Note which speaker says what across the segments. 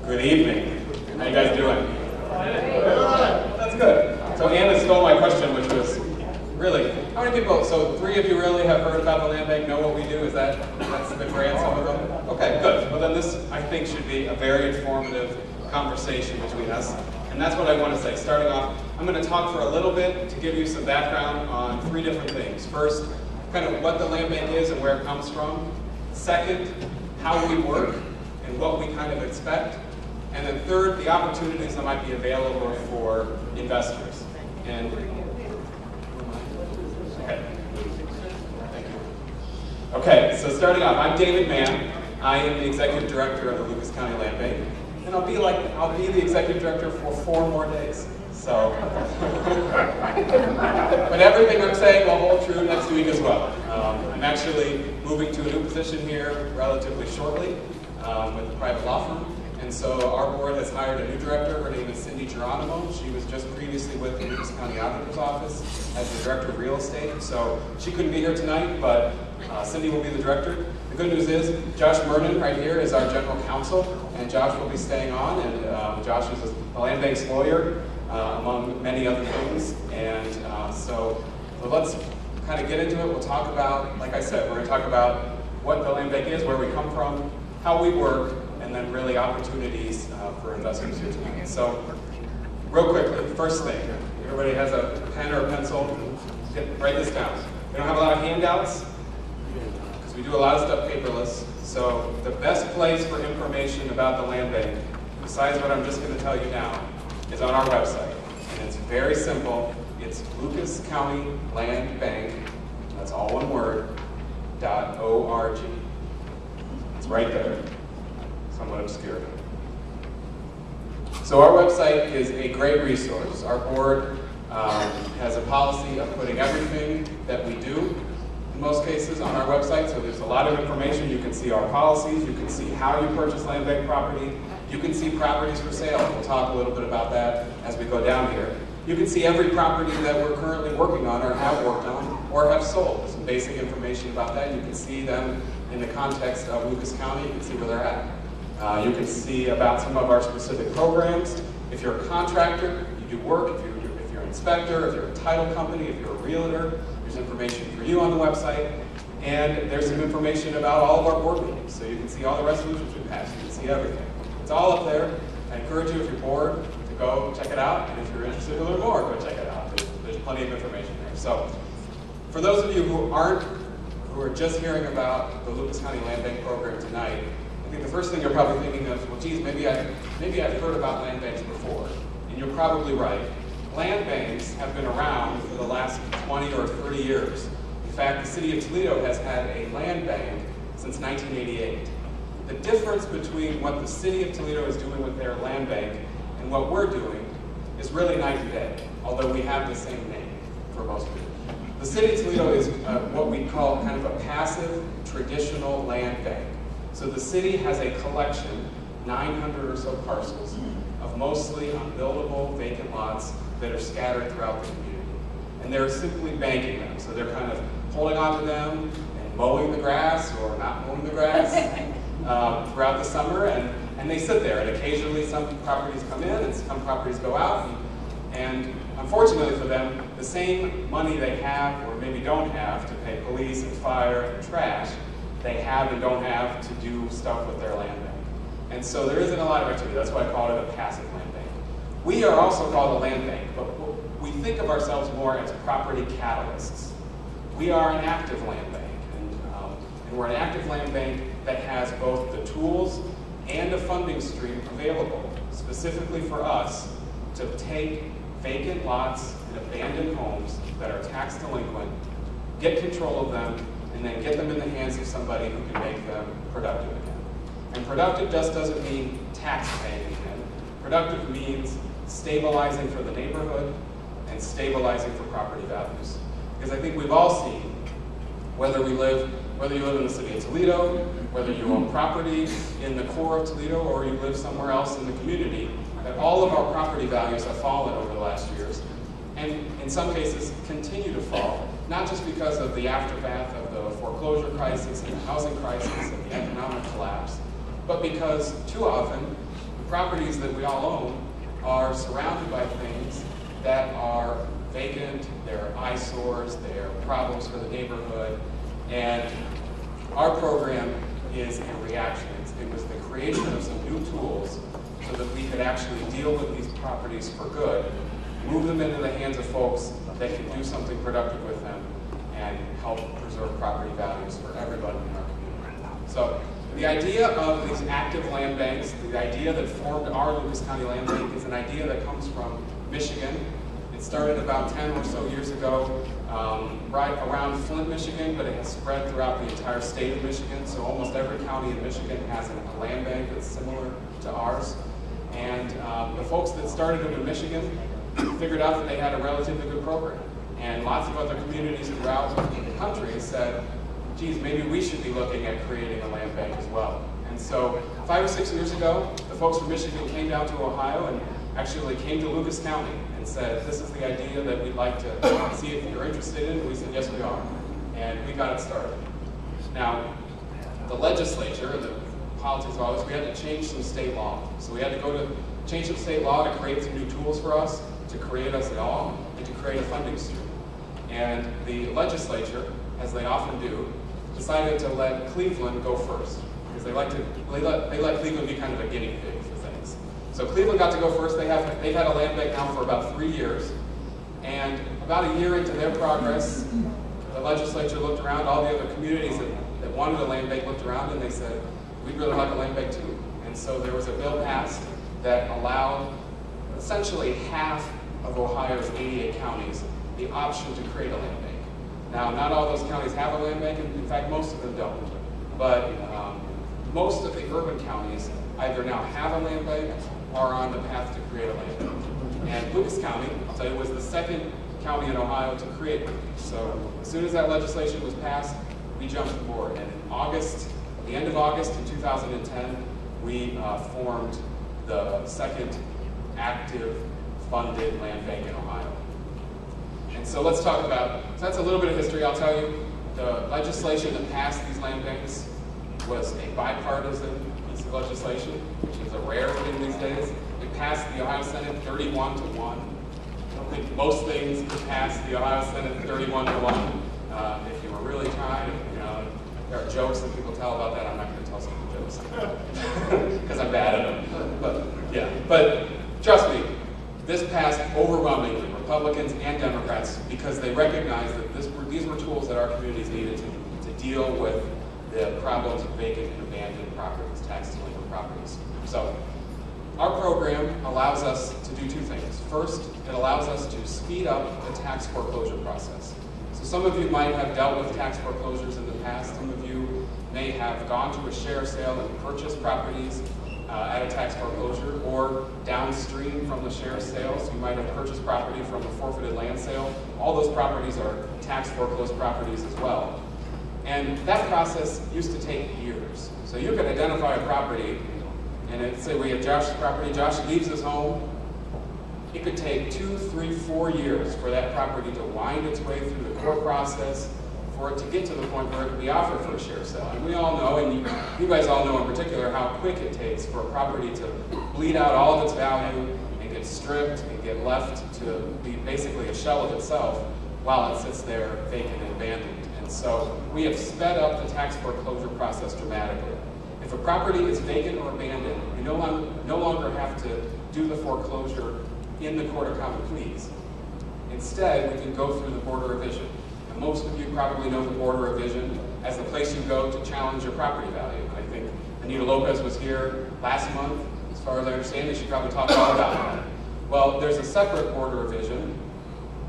Speaker 1: Good evening. How you guys doing? That's good. So Anna stole my question, which was, really, how many people, so 3 of you really have heard about the land bank, know what we do? That's the grand sum of them? Okay, good. Well then this, I think, should be a very informative conversation between us. And that's what I want to say. Starting off, I'm going to talk for a little bit to give you some background on 3 different things. First, kind of what the land bank is and where it comes from. Second, how we work and what we kind of expect. And then third, the opportunities that might be available for investors. And okay, so starting off, I'm David Mann. I am the Executive Director of the Lucas County Land Bank. And I'll be the Executive Director for 4 more days. So, but everything I'm saying will hold true next week as well. I'm actually moving to a new position here relatively shortly with a private law firm. And so our board has hired a new director. Her name is Cindy Geronimo. She was just previously with the Lucas County Auditor's Office as the Director of Real Estate. So she couldn't be here tonight, but Cindy will be the director. The good news is Josh Mernon right here is our general counsel, and Josh will be staying on. And Josh is a land bank's lawyer, among many other things. And so let's kind of get into it. We'll talk about, like I said, we're going to talk about what the land bank is, where we come from, how we work, and then really opportunities for investors here tonight. So, real quickly, first thing, everybody has a pen or a pencil, write this down. We don't have a lot of handouts, because we do a lot of stuff paperless. So, the best place for information about the land bank, besides what I'm just going to tell you now, is on our website. And it's very simple. It's Lucas County Land Bank, that's all one word, .org. It's right there. Somewhat obscure. So our website is a great resource. Our board has a policy of putting everything that we do, in most cases, on our website. So there's a lot of information. You can see our policies. You can see how you purchase land bank property. You can see properties for sale. We'll talk a little bit about that as we go down here. You can see every property that we're currently working on or have worked on or have sold. There's some basic information about that. You can see them in the context of Lucas County. You can see where they're at. You can see about some of our specific programs. If you're a contractor, you do work. If you're an inspector, if you're a title company, if you're a realtor, there's information for you on the website. And there's some information about all of our board meetings. So you can see all the resolutions we passed. You can see everything. It's all up there. I encourage you, if you're bored, to go check it out. And if you're interested to learn more, go check it out. There's plenty of information there. So for those of you who are just hearing about the Lucas County Land Bank program tonight, I think the first thing you're probably thinking of, well, geez, maybe I've heard about land banks before. And you're probably right. Land banks have been around for the last 20 or 30 years. In fact, the city of Toledo has had a land bank since 1988. The difference between what the city of Toledo is doing with their land bank and what we're doing is really night and day, although we have the same name for most people. The city of Toledo is what we call kind of a passive, traditional land bank. So the city has a collection, 900 or so parcels, of mostly unbuildable vacant lots that are scattered throughout the community. And they're simply banking them. So they're kind of holding on to them and mowing the grass or not mowing the grass throughout the summer. And they sit there. And occasionally some properties come in and some properties go out. And unfortunately for them, the same money they have or maybe don't have to pay police and fire and trash, they have and don't have to do stuff with their land bank. And so there isn't a lot of activity. That's why I call it a passive land bank. We are also called a land bank, but we think of ourselves more as property catalysts. We are an active land bank, and we're an active land bank that has both the tools and a funding stream available, specifically for us, to take vacant lots and abandoned homes that are tax delinquent, get control of them, and then get them in the hands of somebody who can make them productive again. And productive just doesn't mean tax paying again. Productive means stabilizing for the neighborhood and stabilizing for property values. Because I think we've all seen, whether you live in the city of Toledo, whether you own property in the core of Toledo, or you live somewhere else in the community, that all of our property values have fallen over the last years, and in some cases continue to fall, not just because of the aftermath of the foreclosure crisis and the housing crisis and the economic collapse, but because too often properties that we all own are surrounded by things that are vacant, they're eyesores, they're problems for the neighborhood, and our program is a reaction. It was the creation of some new tools so that we could actually deal with these properties for good, move them into the hands of folks that can do something productive with them, and help preserve property values for everybody in our community. So the idea of these active land banks, the idea that formed our Lucas County Land Bank, is an idea that comes from Michigan. It started about 10 or so years ago, right around Flint, Michigan, but it has spread throughout the entire state of Michigan. So almost every county in Michigan has a land bank that's similar to ours. And the folks that started it in Michigan figured out that they had a relatively good program. And lots of other communities throughout the country said, geez, maybe we should be looking at creating a land bank as well. And so 5 or 6 years ago, the folks from Michigan came down to Ohio and actually came to Lucas County and said, this is the idea that we'd like to see if you're interested in. And we said, yes, we are. And we got it started. Now, the legislature, the politics of all this, we had to change some state law. So we had to go to change some state law to create some new tools for us, to create us at all, and to create a funding stream. And the legislature, as they often do, decided to let Cleveland go first, because they let Cleveland be kind of a guinea pig for things. So Cleveland got to go first. They've had a land bank now for about 3 years, and about a year into their progress, the legislature looked around, all the other communities that wanted a land bank looked around, and they said, we'd really like a land bank too. And so there was a bill passed that allowed essentially half of Ohio's 88 counties the option to create a land bank. Now, not all those counties have a land bank, and in fact, most of them don't. But most of the urban counties either now have a land bank or are on the path to create a land bank. And Lucas County, I'll tell you, was the second county in Ohio to create one. So as soon as that legislation was passed, we jumped aboard. And in August, at the end of August in 2010, we formed the second active funded land bank in Ohio. And so let's talk about, so that's a little bit of history. I'll tell you, the legislation that passed these land banks was a bipartisan piece of legislation, which is a rare thing these days. It passed the Ohio Senate 31-1. I don't think most things could pass the Ohio Senate 31-1. If you were really trying, there are jokes that people tell about that. I'm not going to tell some of the jokes because I'm bad at them. But yeah, but trust me, this passed overwhelmingly, Republicans and Democrats, because they recognized that these were tools that our communities needed to deal with the problems of vacant and abandoned properties, tax delinquent properties. So our program allows us to do two things. First, it allows us to speed up the tax foreclosure process. So some of you might have dealt with tax foreclosures in the past. Some of you may have gone to a share sale and purchased properties at a tax foreclosure, or downstream from the share sales, you might have purchased property from a forfeited land sale. All those properties are tax foreclosed properties as well. And that process used to take years. So you could identify a property, and say we have Josh's property, Josh leaves his home. It could take 2, 3, 4 years for that property to wind its way through the court process, for it to get to the point where it could be offered for a share sale. And we all know, and you guys all know in particular, how quick it takes for a property to bleed out all of its value and get stripped and get left to be basically a shell of itself while it sits there vacant and abandoned. And so we have sped up the tax foreclosure process dramatically. If a property is vacant or abandoned, we no longer have to do the foreclosure in the Court of Common Pleas. Instead, we can go through the Board of Revision. Most of you probably know the Board of Revision as the place you go to challenge your property value. I think Anita Lopez was here last month. As far as I understand, she probably talked all about that. Well, there's a separate Board of Revision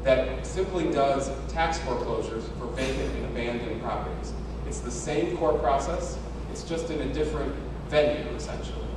Speaker 1: that simply does tax foreclosures for vacant and abandoned properties. It's the same court process, it's just in a different venue, essentially.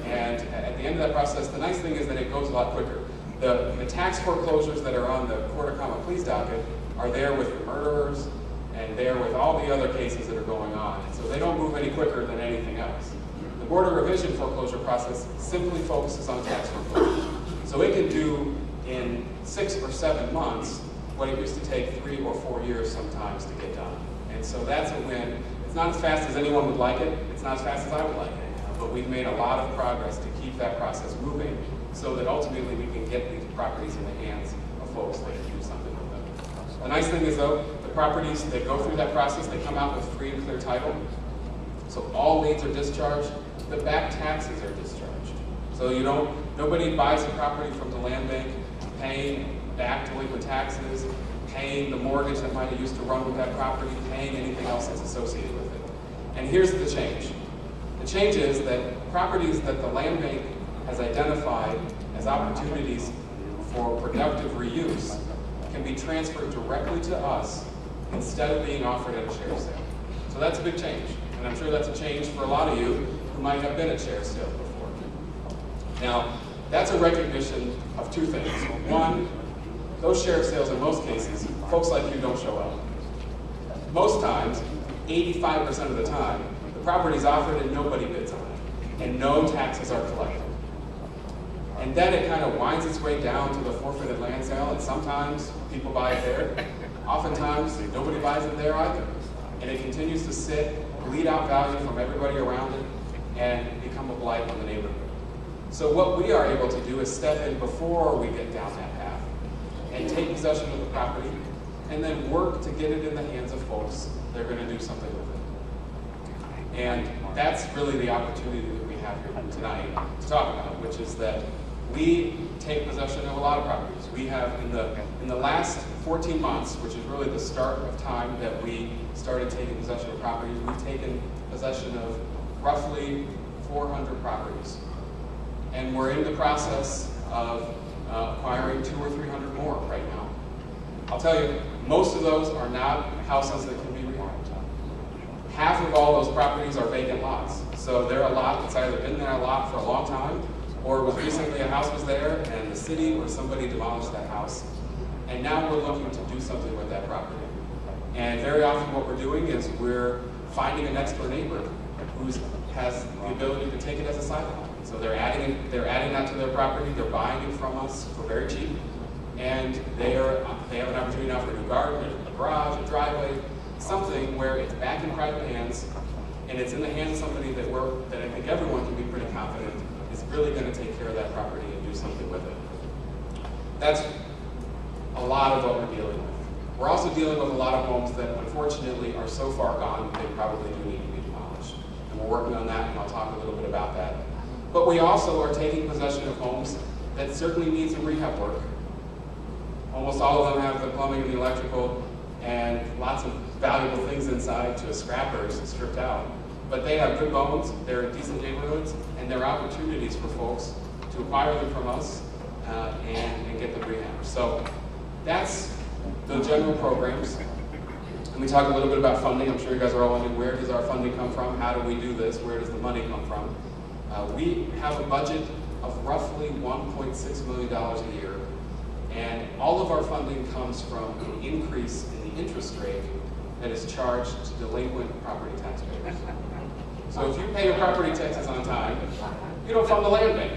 Speaker 1: And at the end of that process, the nice thing is that it goes a lot quicker. The tax foreclosures that are on the Court of Common Pleas docket are there with the murderers and there with all the other cases that are going on. And so they don't move any quicker than anything else. The Board of Revision foreclosure process simply focuses on tax foreclosure. So it can do in 6 or 7 months what it used to take 3 or 4 years sometimes to get done. And so that's a win. It's not as fast as anyone would like it. It's not as fast as I would like it. but we've made a lot of progress to keep that process moving so that ultimately we can get these properties in the hands of folks that can do something with them. The nice thing is though, the properties that go through that process, they come out with free and clear title. So all liens are discharged, the back taxes are discharged. So nobody buys a property from the land bank paying back delinquent taxes, paying the mortgage that might have used to run with that property, paying anything else that's associated with it. And here's the change. The change is that properties that the land bank has identified as opportunities for productive reuse can be transferred directly to us instead of being offered at a share sale. So that's a big change. And I'm sure that's a change for a lot of you who might have been at share sale before. Now, that's a recognition of two things. One, those share sales in most cases, folks like you don't show up. Most times, 85% of the time, the property's offered and nobody bids on it, and no taxes are collected. And then it kind of winds its way down to the forfeited land sale, and sometimes people buy it there. Oftentimes, nobody buys it there either. And it continues to sit, bleed out value from everybody around it, and become a blight on the neighborhood. So what we are able to do is step in before we get down that path and take possession of the property and then work to get it in the hands of folks that are going to do something with it. And that's really the opportunity that we have here tonight to talk about, which is that we take possession of a lot of properties. We have, in the last 14 months, which is really the start of time that we started taking possession of properties, we've taken possession of roughly 400 properties. And we're in the process of acquiring 200 or 300 more right now. I'll tell you, most of those are not houses that can be rehabbed. Half of all those properties are vacant lots. So they're a lot that's either been there a lot for a long time, or it was recently a house was there and the city or somebody demolished that house. And now we're looking to do something with that property. And very often what we're doing is we're finding a next door neighbor who has the ability to take it as a sideline. So they're adding that to their property, they're buying it from us for very cheap, and they have an opportunity now for a new garden, a garage, a driveway, something where it's back in private hands, and it's in the hands of somebody that I think everyone can be pretty confident is really going to take care of that property and do something with it. That's a lot of what we're dealing with. We're also dealing with a lot of homes that unfortunately are so far gone they probably do need to be demolished. And we're working on that, and I'll talk a little bit about that. But we also are taking possession of homes that certainly need some rehab work. Almost all of them have the plumbing and the electrical and lots of valuable things inside to scrappers stripped out. But they have good bones, they're in decent neighborhoods, and they're opportunities for folks to acquire them from us and get them rehabbed. So that's the general programs. And we talk a little bit about funding. I'm sure you guys are all wondering, where does our funding come from? How do we do this? Where does the money come from? We have a budget of roughly $1.6 million a year, and all of our funding comes from an increase in the interest rate that is charged to delinquent property taxpayers. So if you pay your property taxes on time, you don't fund the land bank.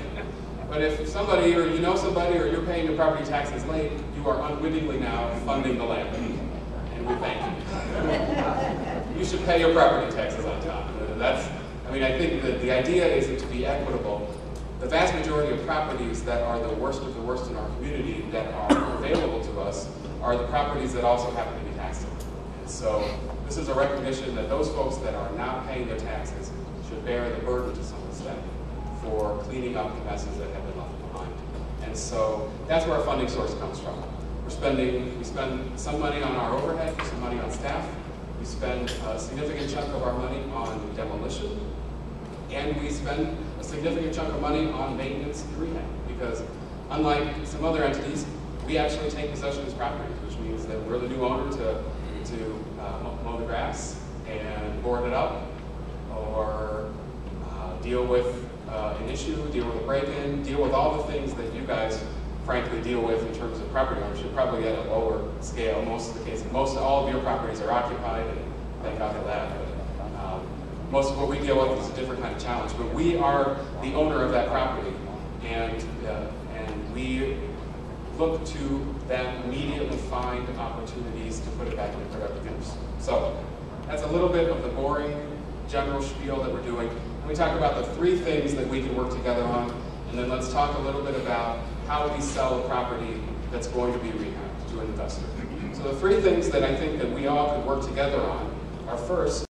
Speaker 1: But if somebody, or you know somebody, or you're paying your property taxes late, you are unwittingly now funding the land bank. And we thank you. You should pay your property taxes on time. I think that the idea is to be equitable. The vast majority of properties that are the worst of the worst in our community that are available to us are the properties that also happen to be taxable. And so this is a recognition that those folks that are not paying their taxes should bear the burden to some extent for cleaning up the messes that have been left behind. And so that's where our funding source comes from. We spend some money on our overhead, some money on staff. We spend a significant chunk of our money on demolition. And we spend a significant chunk of money on maintenance and rehab, because unlike some other entities, we actually take possession of these properties, which means that we're the new owner to mow the grass and board it up, or deal with an issue, deal with a break-in, deal with all the things that you guys frankly deal with in terms of property ownership, probably at a lower scale. Most of the cases, all of your properties are occupied, and thank God for that. Most of what we deal with is a different kind of challenge, but we are the owner of that property, and we look to then immediately find opportunities to put it back into productive use. So that's a little bit of the boring general spiel that we're doing. We talk about the 3 things that we can work together on, and then let's talk a little bit about how we sell a property that's going to be rehabbed to an investor. So the 3 things that I think that we all could work together on are, first,